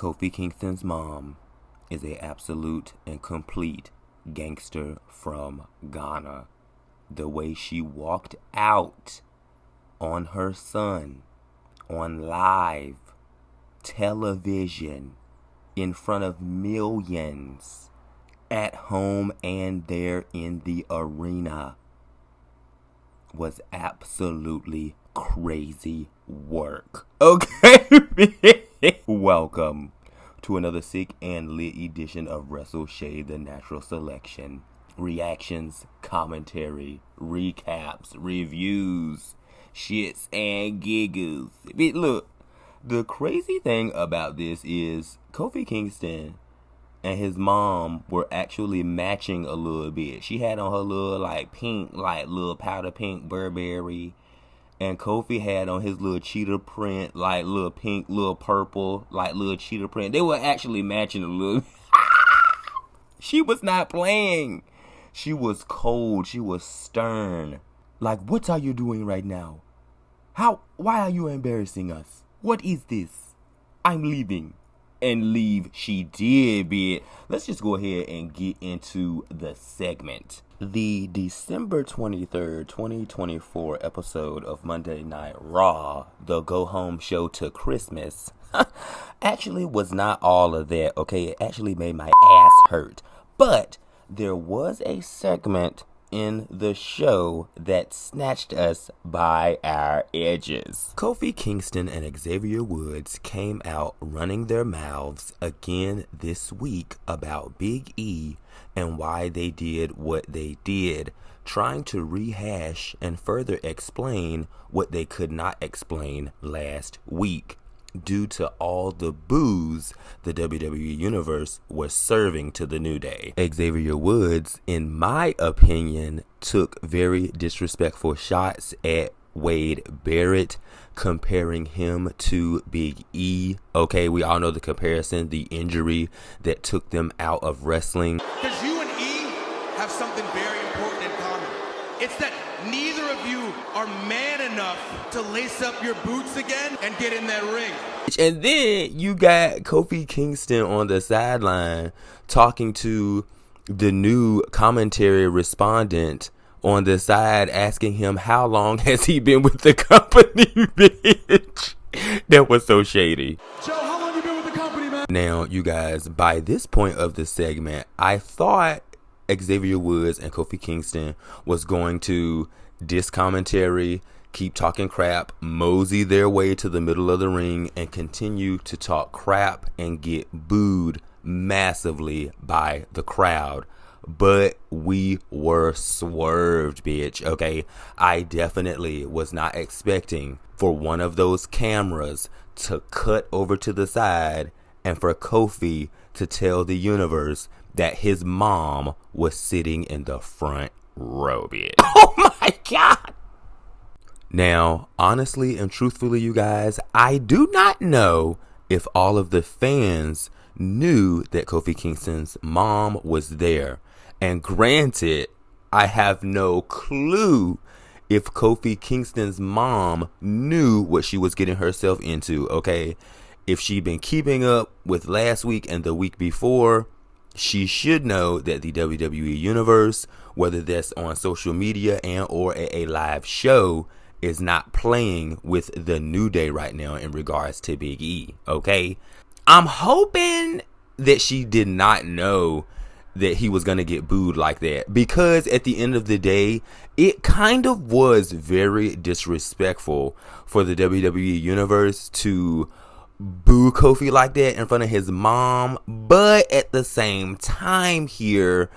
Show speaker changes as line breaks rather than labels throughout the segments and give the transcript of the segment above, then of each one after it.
Kofi Kingston's mom is a absolute and complete gangster from Ghana. The way she walked out on her son on live television in front of millions at home and there in the arena was absolutely crazy work. Okay? Welcome to another sick and lit edition of Wrestle Shade, the Natural Selection. Reactions, commentary, recaps, reviews, shits and giggles. Look, the crazy thing about this is Kofi Kingston and his mom were actually matching a little bit. She had on her little pink, little powder pink Burberry, and Kofi had on his little cheetah print, little pink, little purple, little cheetah print. They were actually matching a little. She was not playing. She was cold. She was stern. What are you doing right now? Why are you embarrassing us? What is this? I'm leaving. And leave she did, bitch. Let's just go ahead and get into the segment. The December 23rd, 2024 episode of Monday Night Raw, the go-home show to Christmas, actually was not all of that, okay? It actually made my ass hurt. But there was a segment in the show that snatched us by our edges. Kofi Kingston and Xavier Woods came out running their mouths again this week about Big E and why they did what they did, trying to rehash and further explain what they could not explain last week, due to all the boos the WWE Universe was serving to the New Day. Xavier Woods, in my opinion, took very disrespectful shots at Wade Barrett, comparing him to Big E. Okay, we all know the comparison, the injury that took them out of wrestling.
Because you and E have something very important in common. It's that neither of you are man enough to lace up your boots again and get in that ring.
And then you got Kofi Kingston on the sideline talking to the new commentary respondent on the side, asking him how long has he been with the company, bitch. That was so shady.
Joe, how long you been with the company, man?
Now, you guys, by this point of the segment, I thought Xavier Woods and Kofi Kingston was going to diss commentary, keep talking crap, mosey their way to the middle of the ring, and continue to talk crap and get booed massively by the crowd. But we were swerved, bitch, okay? I definitely was not expecting for one of those cameras to cut over to the side and for Kofi to tell the universe that his mom was sitting in the front row, bitch. Oh my God! Now, honestly and truthfully, you guys, I do not know if all of the fans knew that Kofi Kingston's mom was there. And granted, I have no clue if Kofi Kingston's mom knew what she was getting herself into, okay? If she'd been keeping up with last week and the week before, she should know that the WWE Universe, whether that's on social media and or a live show, is not playing with the New Day right now in regards to Big E, okay? I'm hoping that she did not know that he was going to get booed like that, because at the end of the day, it kind of was very disrespectful for the WWE Universe to boo Kofi like that in front of his mom. But at the same time here,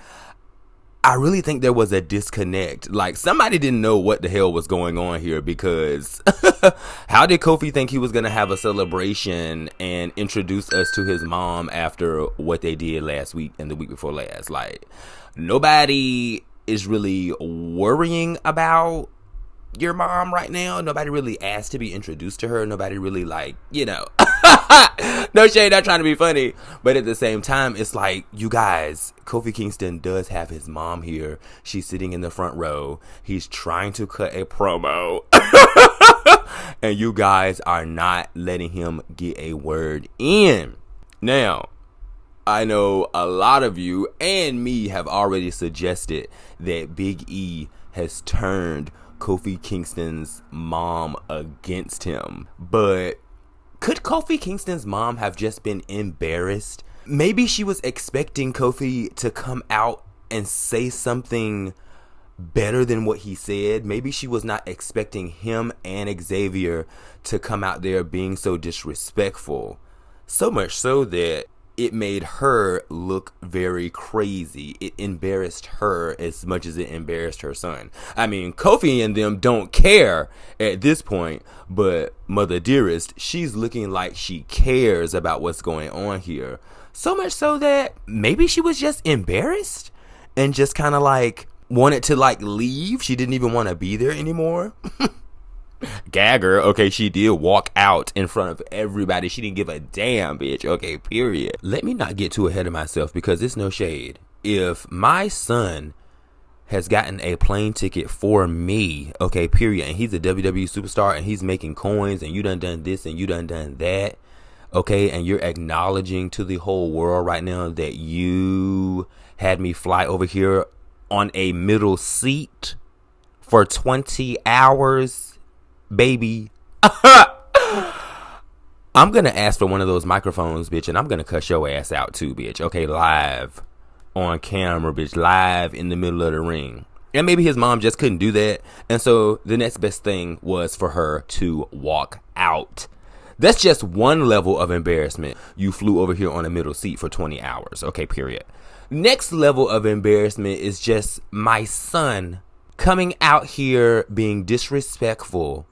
I really think there was a disconnect. Somebody didn't know what the hell was going on here, because how did Kofi think he was going to have a celebration and introduce us to his mom after what they did last week and the week before last? Nobody is really worrying about your mom right now. Nobody really asked to be introduced to her. Nobody really no shade, not trying to be funny, but at the same time, it's you guys, Kofi Kingston does have his mom here. She's sitting in the front row. He's trying to cut a promo and you guys are not letting him get a word in. Now, I know a lot of you and me have already suggested that Big E has turned Kofi Kingston's mom against him. But could Kofi Kingston's mom have just been embarrassed? Maybe she was expecting Kofi to come out and say something better than what he said. Maybe she was not expecting him and Xavier to come out there being so disrespectful. So much so that it made her look very crazy. It embarrassed her as much as it embarrassed her son. I mean, Kofi and them don't care at this point, but Mother Dearest, she's looking like she cares about what's going on here. So much so that maybe she was just embarrassed and just kind of like wanted to like leave. She didn't even want to be there anymore. Gagger, okay, she did walk out in front of everybody. She didn't give a damn, bitch. Okay, period. Let me not get too ahead of myself because it's no shade. If my son has gotten a plane ticket for me, okay, period, and he's a WWE superstar and he's making coins and you done this and you done that, okay, and you're acknowledging to the whole world right now that you had me fly over here on a middle seat for 20 hours, baby, I'm gonna ask for one of those microphones, bitch, and I'm gonna cuss your ass out too, bitch. Okay, live on camera, bitch, live in the middle of the ring. And maybe his mom just couldn't do that, and so the next best thing was for her to walk out. That's just one level of embarrassment. You flew over here on a middle seat for 20 hours. Okay, period. Next level of embarrassment is just my son coming out here being disrespectful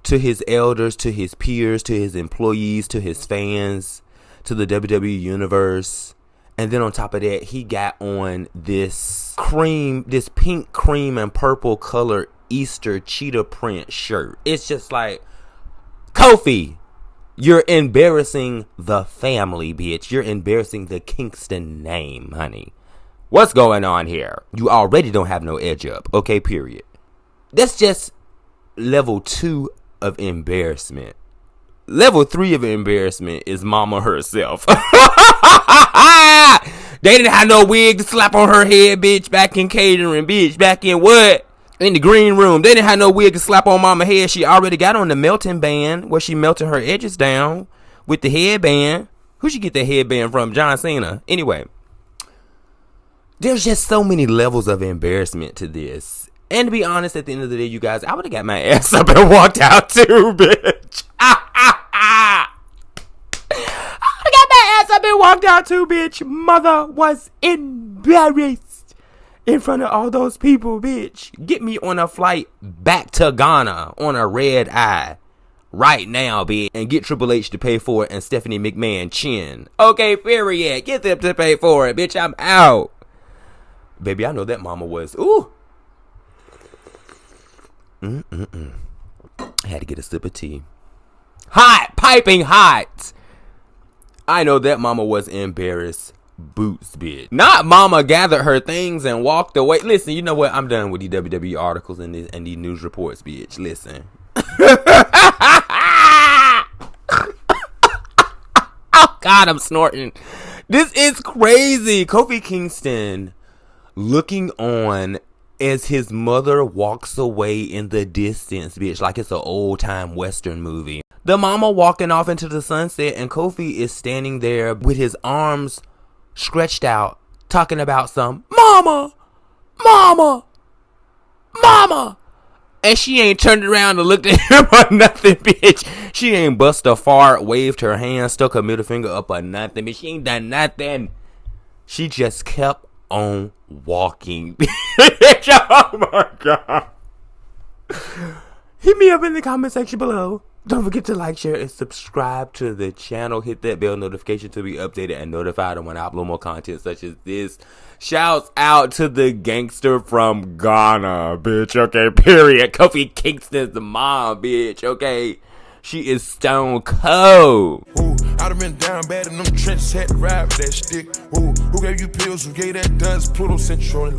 to his elders, to his peers, to his employees, to his fans, to the WWE universe. And then on top of that, he got on this pink, cream, and purple color Easter cheetah print shirt. It's just like, Kofi, you're embarrassing the family, bitch. You're embarrassing the Kingston name, honey. What's going on here? You already don't have no edge up. Okay, period. That's just level 2 of embarrassment. Level 3 of embarrassment is mama herself. They didn't have no wig to slap on her head, bitch, back in catering, bitch. Back in what? In the green room. They didn't have no wig to slap on mama's head. She already got on the melting band where she melted her edges down with the headband. Who'd she get that headband from? John Cena. Anyway. There's just so many levels of embarrassment to this. And to be honest, at the end of the day, you guys, I would have got my ass up and walked out too, bitch. I would have got my ass up and walked out too, bitch. Mother was embarrassed in front of all those people, bitch. Get me on a flight back to Ghana on a red eye right now, bitch. And get Triple H to pay for it and Stephanie McMahon chin. Okay, period. Get them to pay for it, bitch. I'm out. Baby, I know that mama was, ooh. I had to get a sip of tea. Hot, piping hot. I know that mama was embarrassed. Boots, bitch. Not mama gathered her things and walked away. Listen, you know what? I'm done with these WWE articles and these news reports, bitch. Listen. Oh, God, I'm snorting. This is crazy. Kofi Kingston looking on as his mother walks away in the distance, bitch, like it's an old-time Western movie. The mama walking off into the sunset, and Kofi is standing there with his arms stretched out, talking about some mama, mama, mama. And she ain't turned around and looked at him or nothing, bitch. She ain't bust a fart, waved her hand, stuck her middle finger up or nothing, bitch. She ain't done nothing. She just kept on walking. Oh my God. Hit me up in the comment section below. Don't forget to like, share, and subscribe to the channel. Hit that bell notification to be updated and notified when I upload more content such as this. Shouts out to the gangster from Ghana, bitch. Okay, period. Kofi Kingston's the mom, bitch. Okay. She is stone cold.
Ooh, I'd have been down bad in them trenches, had to ride with that stick. Ooh, who gave you pills? Who gave that dust? Pluto Central.